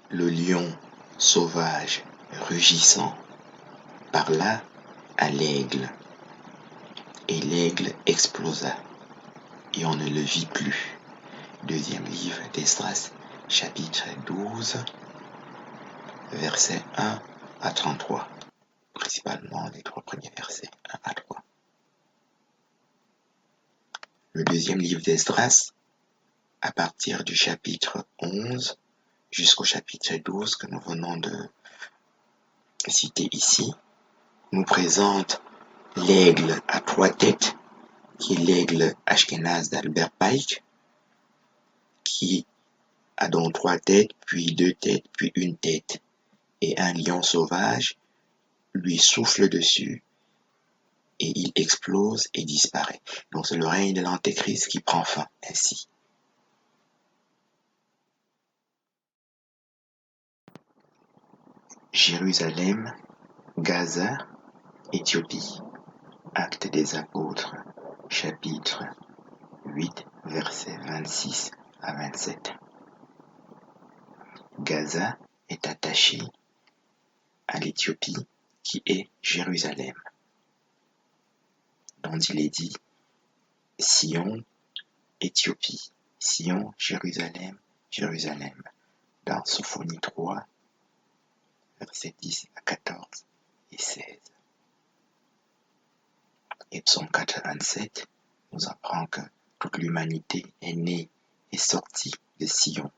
le lion sauvage rugissant parla à l'aigle, et l'aigle explosa, et on ne le vit plus. Deuxième livre d'Esdras, chapitre 12, versets 1 à 33, principalement les 3 premiers versets, 1 à 3. Le deuxième livre d'Esdras, à partir du chapitre 11 jusqu'au chapitre 12 que nous venons de citer ici, nous présente l'aigle à 3 têtes, qui est l'aigle Ashkenaz d'Albert Pike, qui a donc 3 têtes, puis 2 têtes, puis 1 tête, et un lion sauvage lui souffle dessus, et il explose et disparaît. Donc c'est le règne de l'Antéchrist qui prend fin ainsi. Jérusalem, Gaza, Éthiopie. Actes des Apôtres, chapitre 8, versets 26 à 27. Gaza est attaché à l'Éthiopie qui est Jérusalem, dont il est dit Sion, Éthiopie, Sion, Jérusalem, Jérusalem, dans Sophonie 3, versets 10 à 14 et 16. Et Psaume 87 nous apprend que toute l'humanité est née et sortie de Sion.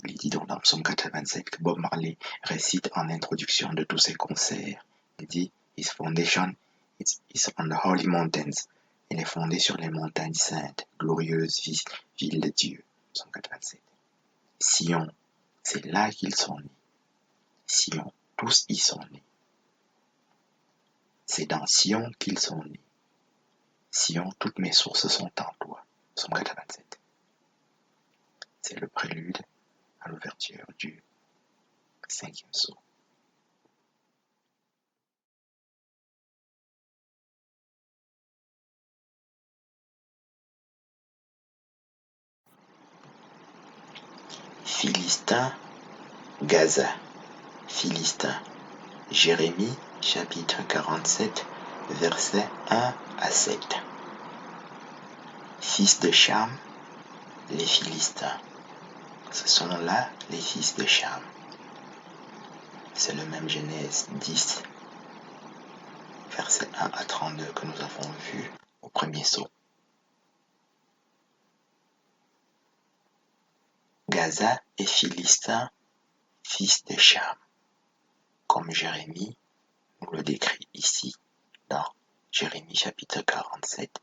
Il est dit donc dans Psaume 87 que Bob Marley récite en introduction de tous ses concerts. Il dit His foundation is on the holy mountains. Il est fondé sur les montagnes saintes, glorieuses villes de Dieu. Psaume 87. Sion, c'est là qu'ils sont nés. Sion, tous y sont nés. C'est dans Sion qu'ils sont nés. Sion, toutes mes sources sont en toi. Psaume 87. C'est le prélude à l'ouverture du 5e sceau. Philistin, Gaza. Philistin. Jérémie, chapitre 47, versets 1 à 7. Fils de Cham, les Philistins. Ce sont là les fils de Cham. C'est le même Genèse 10, versets 1 à 32 que nous avons vu au premier sceau. Gaza est Philistin, fils de Cham, comme Jérémie nous le décrit ici dans Jérémie chapitre 47,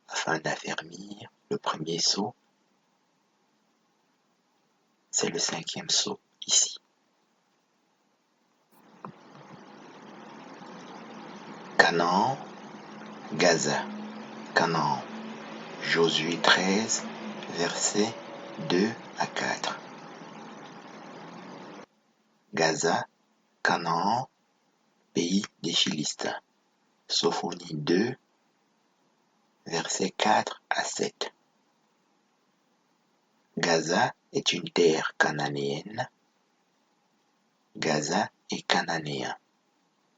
afin d'affermir le premier sceau. C'est le 5e sceau ici. Canaan, Gaza. Canaan. Josué 13, versets 2 à 4. Gaza, Canaan, pays des Philistins. Sophonie 2, versets 4 à 7. Gaza est une terre cananéenne. Gaza est cananéen,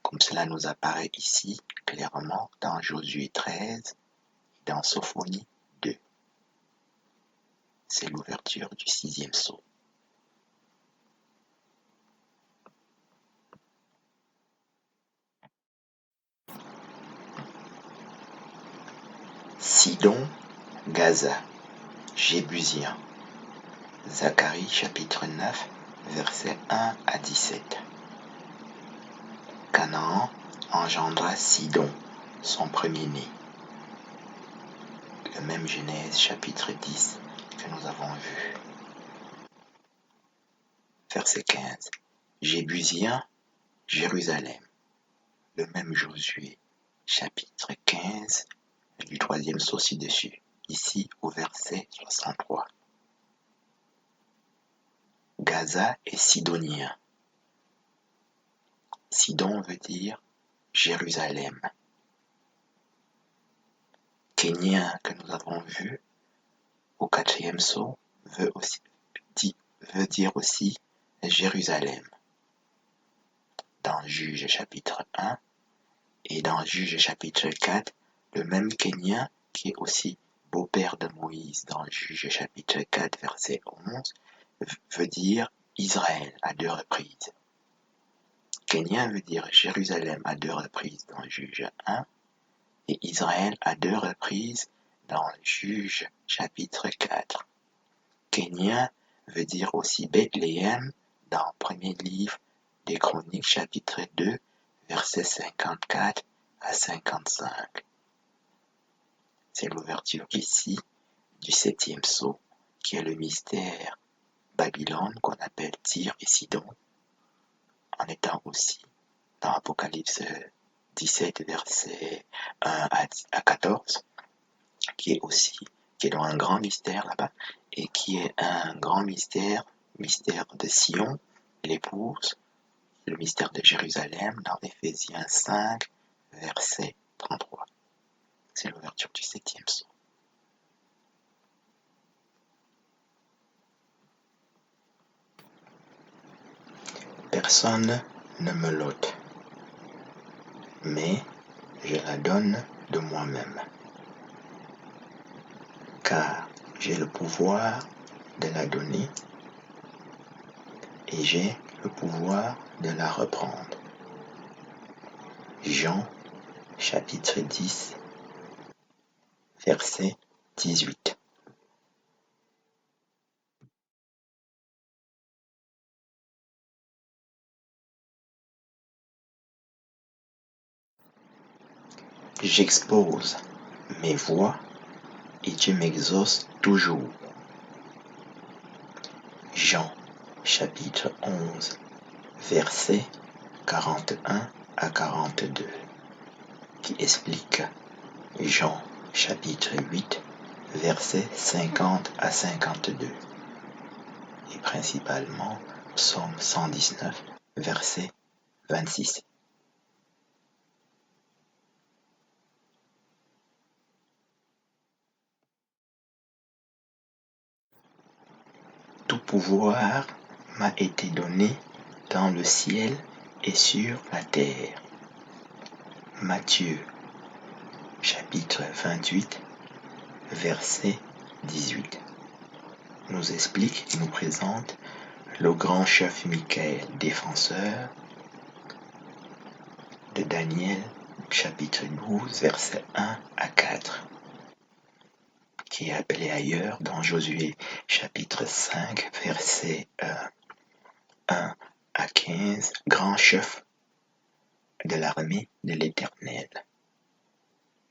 comme cela nous apparaît ici clairement dans Josué 13 et dans Sophonie 2. C'est l'ouverture du 6e sceau. Sidon, Gaza, Jébusien. Zacharie chapitre 9, versets 1 à 17. Canaan engendra Sidon, son premier-né. Le même Genèse chapitre 10 que nous avons vu. Verset 15. Jébusien, Jérusalem. Le même Josué chapitre 15 du 3e sceau ci-dessus. Ici au verset 63. Gaza est sidonien. Sidon veut dire Jérusalem. Kénien que nous avons vu au 4e sceau veut veut dire aussi Jérusalem dans Juge chapitre 1 et dans Juge chapitre 4, le même Kénien qui est aussi beau-père de Moïse dans Juge chapitre 4 verset 11 veut dire Israël à 2 reprises. Kénien veut dire Jérusalem à 2 reprises dans Juge 1 et Israël à 2 reprises dans Juge chapitre 4. Kénien veut dire aussi Bethléem dans le premier livre des Chroniques chapitre 2 versets 54 à 55. C'est l'ouverture ici du 7e sceau qui est le mystère Babylone qu'on appelle Tyr et Sidon, en étant aussi dans Apocalypse 17 versets 1 à 14, qui est dans un grand mystère là-bas, et qui est un grand mystère de Sion, l'épouse, le mystère de Jérusalem dans Éphésiens 5 verset 33. C'est l'ouverture du 7e sceau. Personne ne me l'ôte, mais je la donne de moi-même, car j'ai le pouvoir de la donner et j'ai le pouvoir de la reprendre. Jean chapitre 10 verset 18. J'expose mes voies et tu m'exauces toujours. Jean chapitre 11 verset 41 à 42 qui explique Jean chapitre 8 verset 50 à 52 et principalement Psaume 119 verset 26. Tout pouvoir m'a été donné dans le ciel et sur la terre. Matthieu chapitre 28 verset 18 nous explique et nous présente le grand chef Michael, défenseur de Daniel chapitre 12 verset 1 à 4 qui est appelé ailleurs dans Josué chapitre 5 verset 1 à 15, grand chef de l'armée de l'Éternel,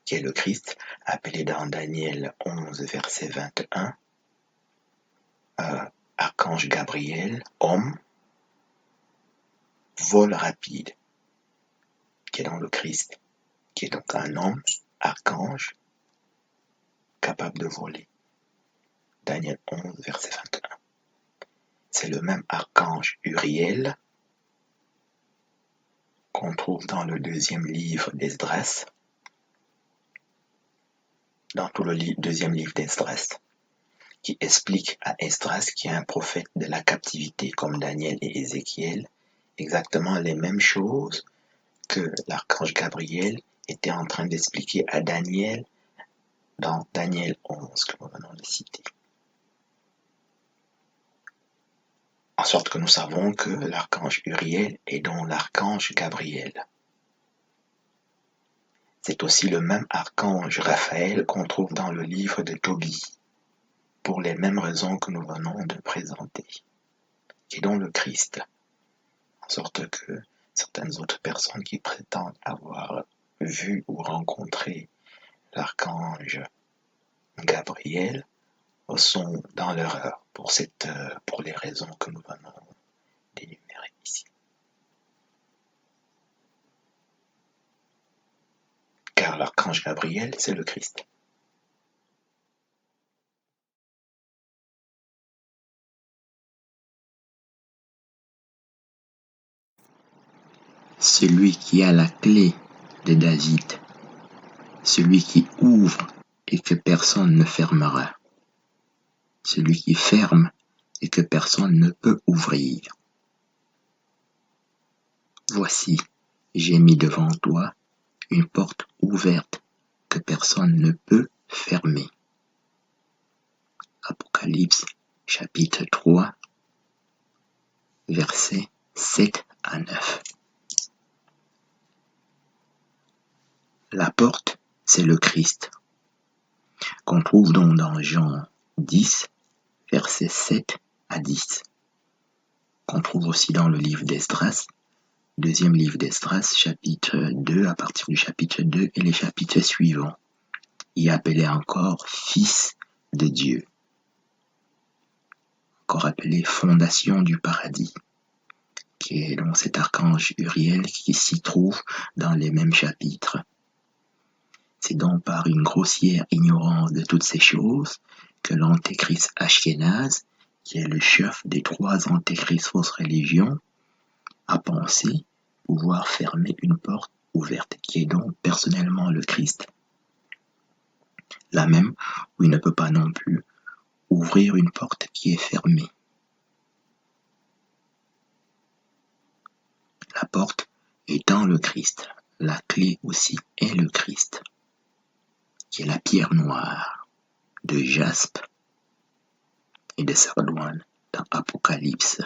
qui est le Christ, appelé dans Daniel 11 verset 21, archange Gabriel, homme, vol rapide, qui est dans le Christ, qui est donc un homme, archange, capable de voler. Daniel 11 verset 21. C'est le même archange Uriel qu'on trouve dans le 2e livre d'Esdras, dans tout le 2e livre d'Esdras, qui explique à Esdras, qui est un prophète de la captivité comme Daniel et Ézéchiel, exactement les mêmes choses que l'archange Gabriel était en train d'expliquer à Daniel dans Daniel 11 que nous venons de citer. En sorte que nous savons que l'archange Uriel est donc l'archange Gabriel. C'est aussi le même archange Raphaël qu'on trouve dans le livre de Tobie, pour les mêmes raisons que nous venons de présenter, qui est donc le Christ. En sorte que certaines autres personnes qui prétendent avoir vu ou rencontré l'archange Gabriel sont dans l'erreur pour les raisons que nous venons d'énumérer ici. Car l'archange Gabriel, c'est le Christ. Celui qui a la clé de David, celui qui ouvre et que personne ne fermera, celui qui ferme et que personne ne peut ouvrir. Voici, j'ai mis devant toi une porte ouverte que personne ne peut fermer. Apocalypse chapitre 3, versets 7 à 9. La porte, c'est le Christ, qu'on trouve donc dans Jean 10, versets 7 à 10, qu'on trouve aussi dans le livre d'Esdras, deuxième livre d'Esdras, chapitre 2, à partir du chapitre 2 et les chapitres suivants. Il appelait encore Fils de Dieu, encore appelé Fondation du paradis, qui est donc cet archange Uriel qui s'y trouve dans les mêmes chapitres. C'est donc par une grossière ignorance de toutes ces choses que l'antéchrist Ashkénaze, qui est le chef des 3 antéchrists fausses religions, a pensé pouvoir fermer une porte ouverte, qui est donc personnellement le Christ. Là même où il ne peut pas non plus ouvrir une porte qui est fermée. La porte étant le Christ, la clé aussi est le Christ, qui est la pierre noire de jaspe et de sardoine dans Apocalypse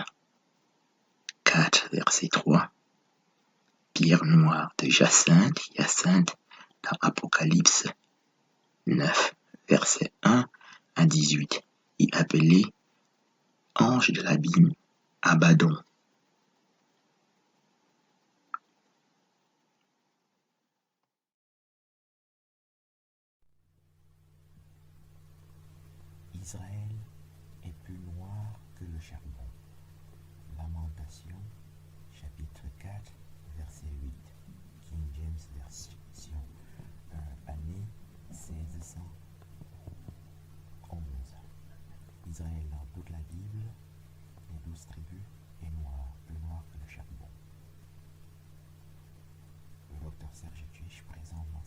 4, verset 3, pierre noire de hyacinthe dans Apocalypse 9, verset 1 à 18, et appelé ange de l'abîme, Abaddon. Israël est plus noir que le charbon. Lamentation, chapitre 4, verset 8. King James version, année 1611. Israël dans toute la Bible, les 12 tribus, est noir, plus noir que le charbon. Le docteur Serge Tuich présente dans